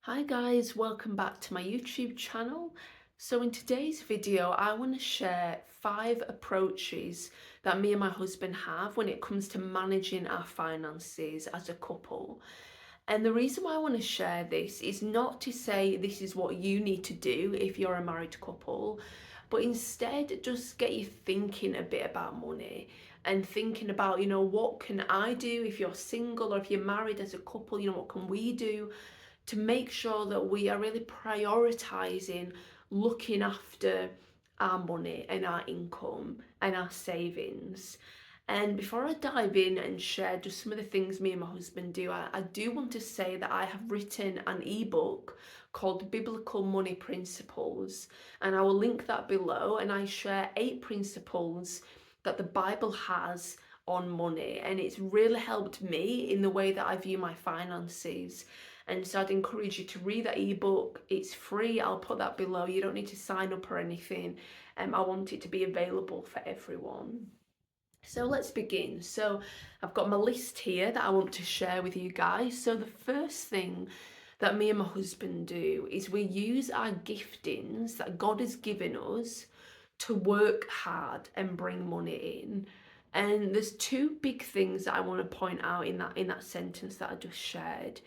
Hi guys, welcome back to my YouTube channel. So in today's video, I want to share 5 approaches that me and my husband have when it comes to managing our finances as a couple. And the reason why I want to share this is not to say this is what you need to do if you're a married couple, but instead just get you thinking a bit about money and thinking about, what can I do if you're single or if you're married as a couple, what can we do to make sure that we are really prioritizing looking after our money and our income and our savings. And before I dive in and share just some of the things me and my husband do, I do want to say that I have written an ebook called Biblical Money Principles, and I will link that below. And I share 8 principles that the Bible has on money, and it's really helped me in the way that I view my finances. And so I'd encourage you to read that ebook. It's free. I'll put that below. You don't need to sign up or anything. I want it to be available for everyone. So let's begin. So I've got my list here that I want to share with you guys. So the first thing that me and my husband do is we use our giftings that God has given us to work hard and bring money in. And there's 2 big things that I want to point out in that sentence that I just shared.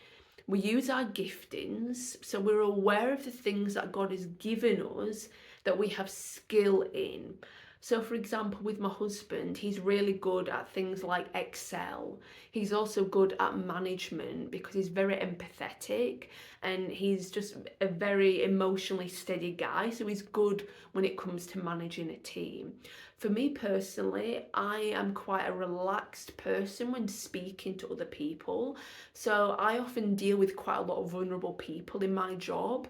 We use our giftings, so we're aware of the things that God has given us that we have skill in. So, for example, with my husband, he's really good at things like Excel. He's also good at management because he's very empathetic and he's just a very emotionally steady guy. So, he's good when it comes to managing a team. For me personally, I am quite a relaxed person when speaking to other people. So, I often deal with quite a lot of vulnerable people in my job.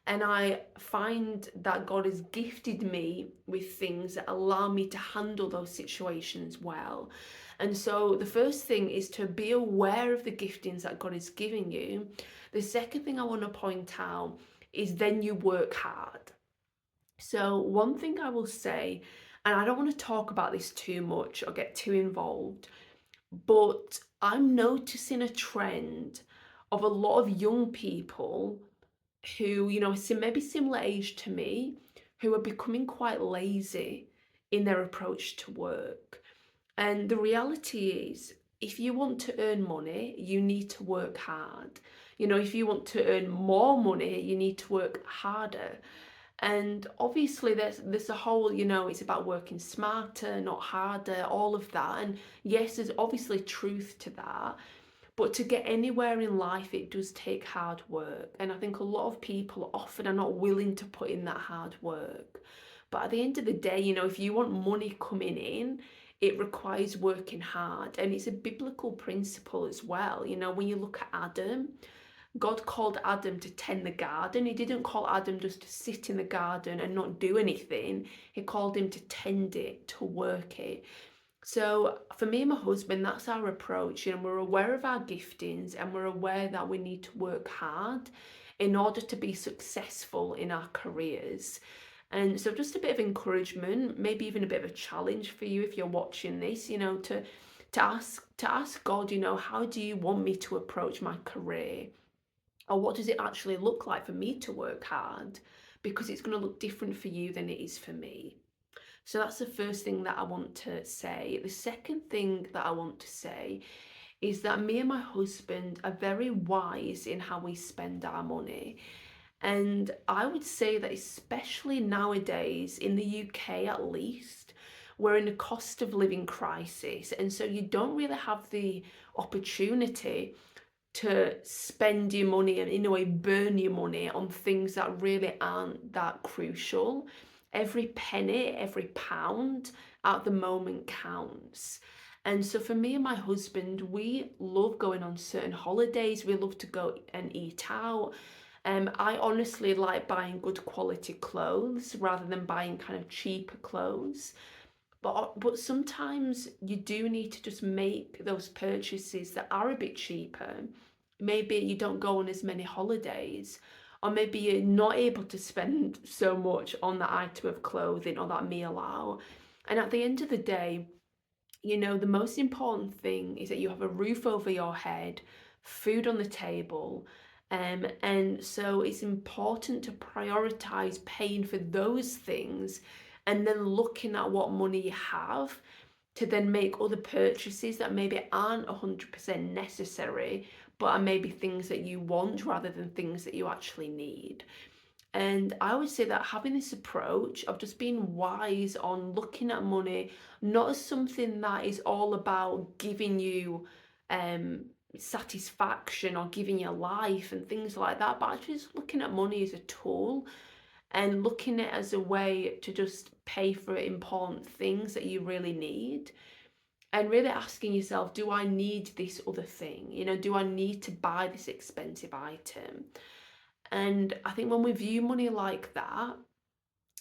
And I find that God has gifted me with things that allow me to handle those situations well. And so the first thing is to be aware of the giftings that God is giving you. The second thing I want to point out is then you work hard. So, one thing I will say, and I don't want to talk about this too much or get too involved, but I'm noticing a trend of a lot of young people who, maybe similar age to me, who are becoming quite lazy in their approach to work. And the reality is, if you want to earn money, you need to work hard. If you want to earn more money, you need to work harder. And obviously, there's a whole, it's about working smarter, not harder, all of that. And yes, there's obviously truth to that. But to get anywhere in life, it does take hard work. And I think a lot of people often are not willing to put in that hard work. But at the end of the day, if you want money coming in, it requires working hard. And it's a biblical principle as well. When you look at Adam, God called Adam to tend the garden. He didn't call Adam just to sit in the garden and not do anything. He called him to tend it, to work it. So for me and my husband, that's our approach. We're aware of our giftings and we're aware that we need to work hard in order to be successful in our careers. And so just a bit of encouragement, maybe even a bit of a challenge for you if you're watching this, to ask God, how do you want me to approach my career? Or what does it actually look like for me to work hard? Because it's going to look different for you than it is for me. So that's the first thing that I want to say. The second thing that I want to say is that me and my husband are very wise in how we spend our money. And I would say that especially nowadays, in the UK at least, we're in a cost of living crisis. And so you don't really have the opportunity to spend your money and in a way burn your money on things that really aren't that crucial. Every penny, every pound at the moment counts. And so for me and my husband, we love going on certain holidays. We love to go and eat out. I honestly like buying good quality clothes rather than buying kind of cheaper clothes. But sometimes you do need to just make those purchases that are a bit cheaper. Maybe you don't go on as many holidays, or maybe you're not able to spend so much on that item of clothing or that meal out. And at the end of the day, the most important thing is that you have a roof over your head, food on the table, And so it's important to prioritize paying for those things and then looking at what money you have to then make other purchases that maybe aren't 100% necessary, but are maybe things that you want rather than things that you actually need. And I would say that having this approach of just being wise on looking at money, not as something that is all about giving you um, satisfaction or giving you life and things like that, but actually just looking at money as a tool and looking at it as a way to just pay for important things that you really need. And really asking yourself, do I need this other thing? Do I need to buy this expensive item? And I think when we view money like that,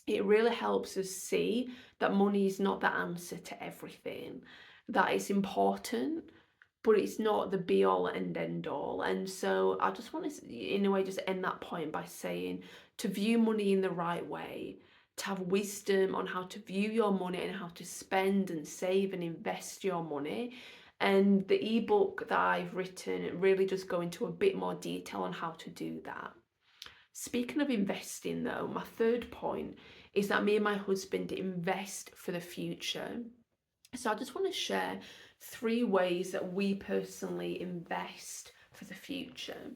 it really helps us see that money is not the answer to everything, that it's important, but it's not the be all and end all. And so I just want to, in a way, just end that point by saying to view money in the right way, to have wisdom on how to view your money and how to spend and save and invest your money. And the ebook that I've written really just go into a bit more detail on how to do that. Speaking of investing, though, my third point is that me and my husband invest for the future. So I just want to share 3 ways that we personally invest for the future.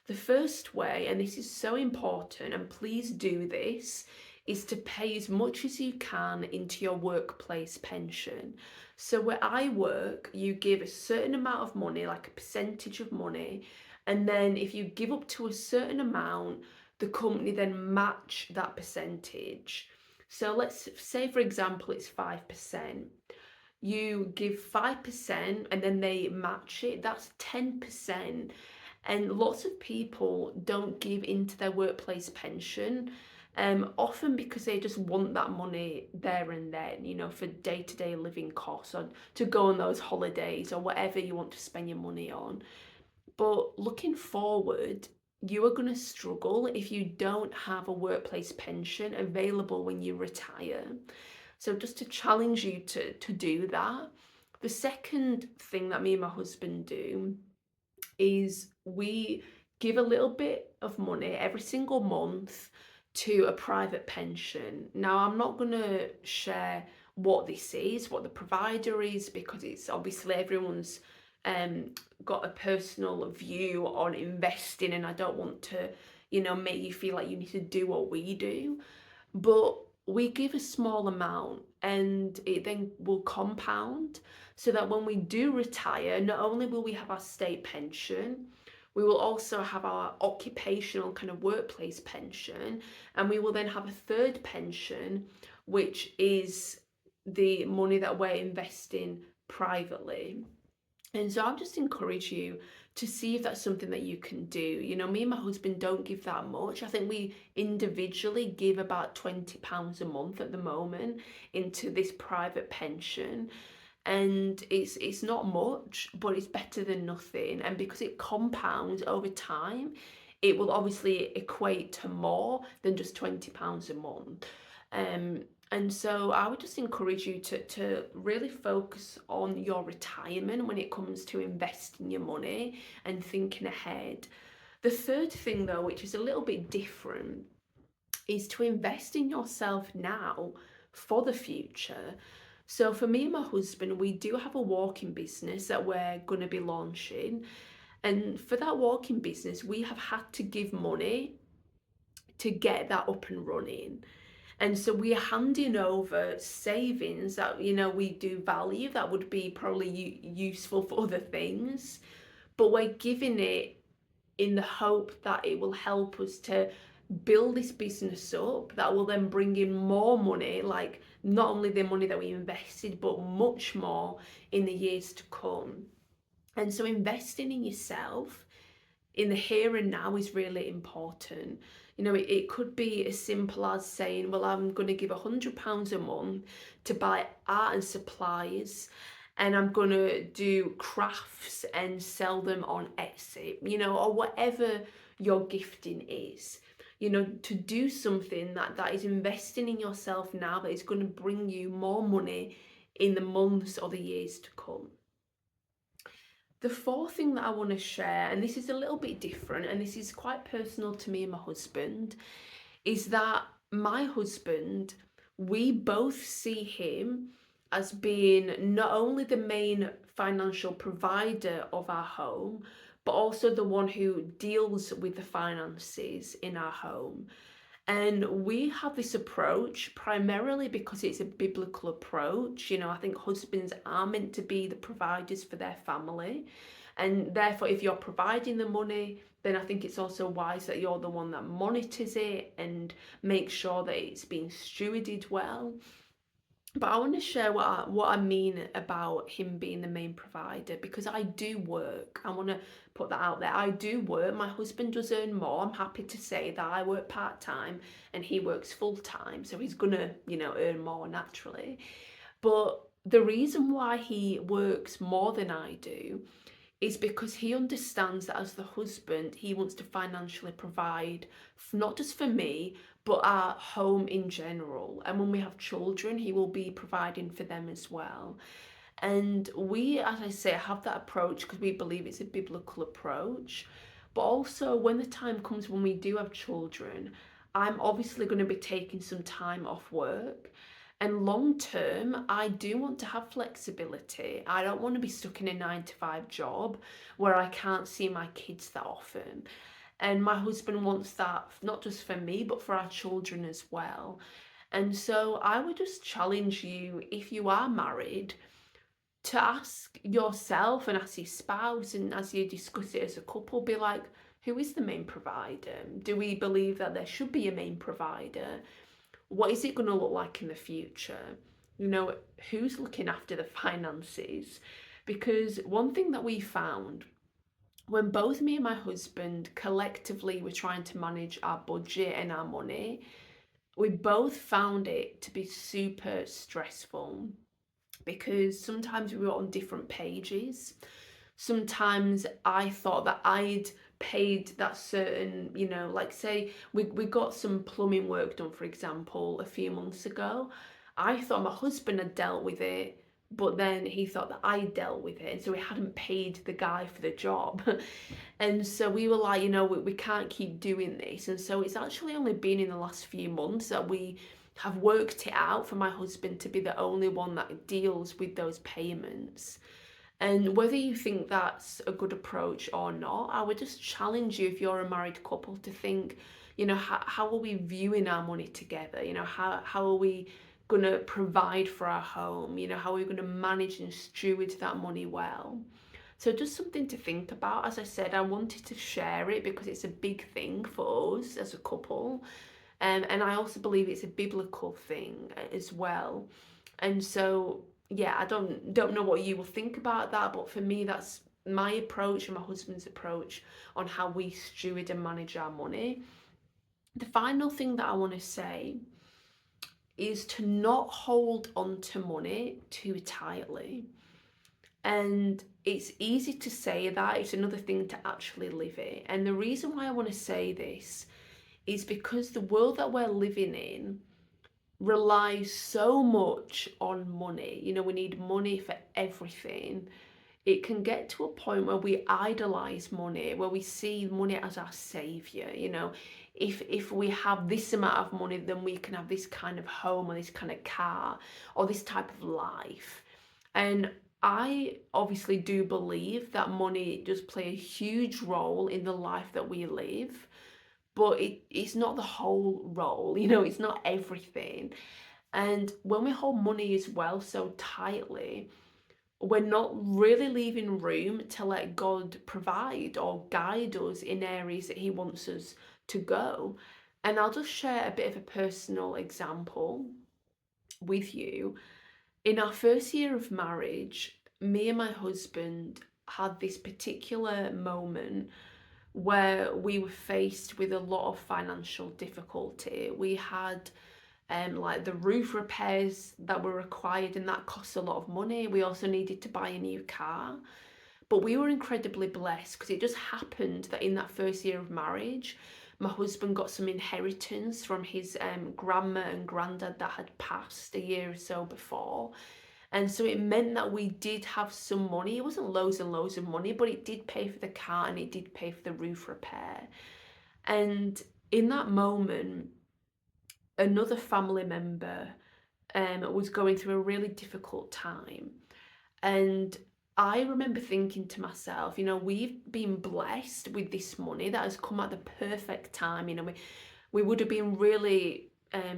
The first way, and this is so important, and please do this, is to pay as much as you can into your workplace pension. So where I work, you give a certain amount of money, like a percentage of money, and then if you give up to a certain amount, the company then match that percentage. So let's say, for example, it's 5%. You give 5% and then they match it, that's 10%. And lots of people don't give into their workplace pension, often because they just want that money there and then, for day-to-day living costs or to go on those holidays or whatever you want to spend your money on. But looking forward, you are going to struggle if you don't have a workplace pension available when you retire. So just to challenge you to do that. The second thing that me and my husband do is we give a little bit of money every single month to a private pension. Now, I'm not going to share what this is, what the provider is, because it's obviously everyone's um, got a personal view on investing, and I don't want to, make you feel like you need to do what we do. But we give a small amount and it then will compound so that when we do retire, not only will we have our state pension, we will also have our occupational kind of workplace pension, and we will then have a third pension, which is the money that we're investing privately. And so I'll just encourage you to see if that's something that you can do. Me and my husband don't give that much. I think we individually give about £20 a month at the moment into this private pension. And it's not much, but it's better than nothing. And because it compounds over time, it will obviously equate to more than just £20 a month. And so I would just encourage you to really focus on your retirement when it comes to investing your money and thinking ahead. The third thing, though, which is a little bit different, is to invest in yourself now for the future. So for me and my husband, we do have a walking business that we're going to be launching. And for that walking business, we have had to give money to get that up and running. And so we're handing over savings that, we do value that would be probably useful for other things, but we're giving it in the hope that it will help us to build this business up that will then bring in more money, like not only the money that we invested, but much more in the years to come. And so investing in yourself in the here and now is really important. It could be as simple as saying, well, I'm going to give £100 a month to buy art and supplies, and I'm going to do crafts and sell them on Etsy, or whatever your gifting is. To do something that is investing in yourself now, that is going to bring you more money in the months or the years to come. The fourth thing that I want to share, and this is a little bit different, and this is quite personal to me and my husband, is that my husband, we both see him as being not only the main financial provider of our home, but also the one who deals with the finances in our home. And we have this approach primarily because it's a biblical approach. I think husbands are meant to be the providers for their family. And therefore, if you're providing the money, then I think it's also wise that you're the one that monitors it and makes sure that it's being stewarded well. But I want to share what I mean about him being the main provider, because I do work. I want to put that out there. I do work. My husband does earn more. I'm happy to say that I work part-time and he works full-time, so he's gonna, earn more naturally. But the reason why he works more than I do is because he understands that as the husband, he wants to financially provide, not just for me, but our home in general. And when we have children, he will be providing for them as well. And we, as I say, have that approach because we believe it's a biblical approach. But also, when the time comes when we do have children, I'm obviously going to be taking some time off work. And long term, I do want to have flexibility. I don't want to be stuck in a 9 to 5 job where I can't see my kids that often. And my husband wants that not just for me, but for our children as well. And so I would just challenge you, if you are married, to ask yourself and ask your spouse, and as you discuss it as a couple, be like, who is the main provider? Do we believe that there should be a main provider? What is it going to look like in the future? Who's looking after the finances? Because one thing that we found when both me and my husband collectively were trying to manage our budget and our money, we both found it to be super stressful, because sometimes we were on different pages. Sometimes I thought that I'd paid that certain, like say we got some plumbing work done, for example, a few months ago. I thought my husband had dealt with it, but then he thought that I dealt with it, and so we hadn't paid the guy for the job. And so we were like, we can't keep doing this. And so it's actually only been in the last few months that we have worked it out for my husband to be the only one that deals with those payments. And whether you think that's a good approach or not, I would just challenge you, if you're a married couple, to think, how are we viewing our money together? How are we going to provide for our home? How are we going to manage and steward that money well? So just something to think about. As I said, I wanted to share it because it's a big thing for us as a couple. And I also believe it's a biblical thing as well. And so, yeah, I don't know what you will think about that, but for me, that's my approach and my husband's approach on how we steward and manage our money. The final thing that I want to say is to not hold on to money too tightly. And it's easy to say that, it's another thing to actually live it. And the reason why I want to say this is because the world that we're living in relies so much on money. We need money for everything. It can get to a point where we idolize money, where we see money as our savior. If we have this amount of money, then we can have this kind of home or this kind of car or this type of life. And I obviously do believe that money does play a huge role in the life that we live, but it's not the whole role, it's not everything. And when we hold money as well so tightly, we're not really leaving room to let God provide or guide us in areas that he wants us to go. And I'll just share a bit of a personal example with you. In our first year of marriage, me and my husband had this particular moment where we were faced with a lot of financial difficulty. We had like the roof repairs that were required, and that cost a lot of money. We also needed to buy a new car. But we were incredibly blessed because it just happened that in that first year of marriage, my husband got some inheritance from his grandma and granddad that had passed a year or so before. And so it meant that we did have some money. It wasn't loads and loads of money, but it did pay for the car and it did pay for the roof repair. And in that moment, another family member was going through a really difficult time. And I remember thinking to myself, we've been blessed with this money that has come at the perfect time. We would have been really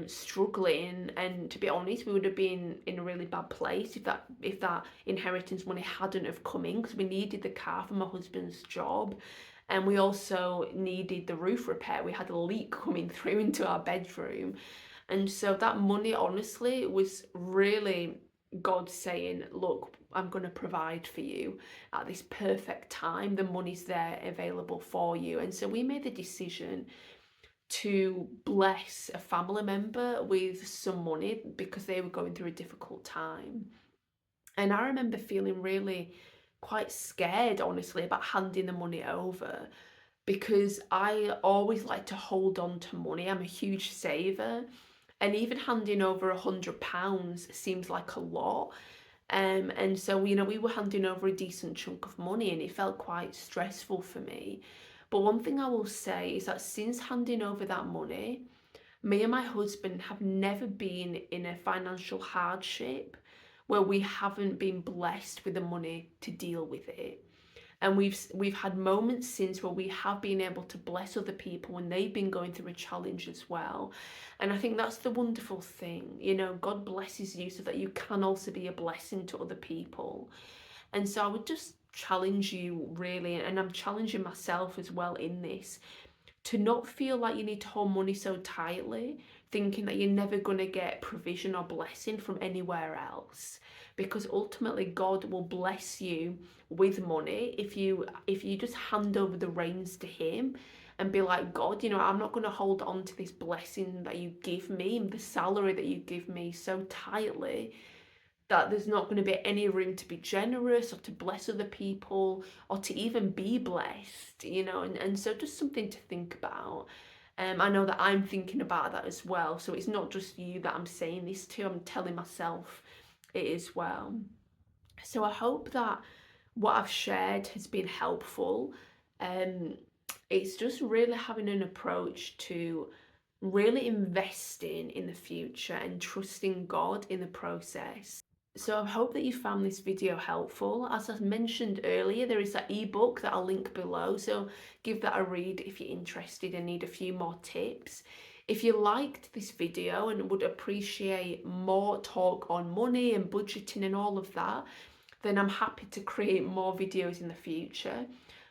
struggling, and to be honest, we would have been in a really bad place if that inheritance money hadn't have come in, because we needed the car for my husband's job, and we also needed the roof repair. We had a leak coming through into our bedroom, and so that money, honestly, was really God saying, look, I'm going to provide for you at this perfect time. The money's there available for you. And so we made the decision to bless a family member with some money because they were going through a difficult time. And I remember feeling really quite scared, honestly, about handing the money over, because I always like to hold on to money. I'm a huge saver, and even handing over £100 seems like a lot. And so, we were handing over a decent chunk of money and it felt quite stressful for me. But one thing I will say is that since handing over that money, me and my husband have never been in a financial hardship where we haven't been blessed with the money to deal with it. And we've had moments since where we have been able to bless other people when they've been going through a challenge as well. And I think that's the wonderful thing. God blesses you so that you can also be a blessing to other people. And so I would just challenge you, really, and I'm challenging myself as well in this, to not feel like you need to hold money so tightly, thinking that you're never going to get provision or blessing from anywhere else, because ultimately God will bless you with money if you just hand over the reins to him and be like, God, I'm not going to hold on to this blessing that you give me, the salary that you give me, so tightly that there's not going to be any room to be generous or to bless other people or to even be blessed, and so just something to think about. I know that I'm thinking about that as well, so it's not just you that I'm saying this to, I'm telling myself it as well. So I hope that what I've shared has been helpful. It's just really having an approach to really investing in the future and trusting God in the process. So I hope that you found this video helpful. As I mentioned earlier, there is that ebook that I'll link below, so give that a read if you're interested and need a few more tips. If you liked this video and would appreciate more talk on money and budgeting and all of that, then I'm happy to create more videos in the future.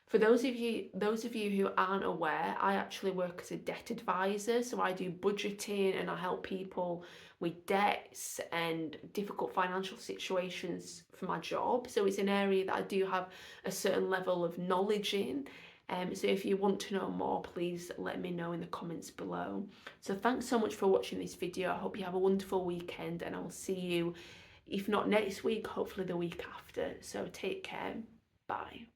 For those of you who aren't aware, I actually work as a debt advisor, so I do budgeting and I help people with debts and difficult financial situations for my job. So it's an area that I do have a certain level of knowledge in. So if you want to know more, please let me know in the comments below. So thanks so much for watching this video. I hope you have a wonderful weekend, and I will see you, if not next week, hopefully the week after. So take care. Bye.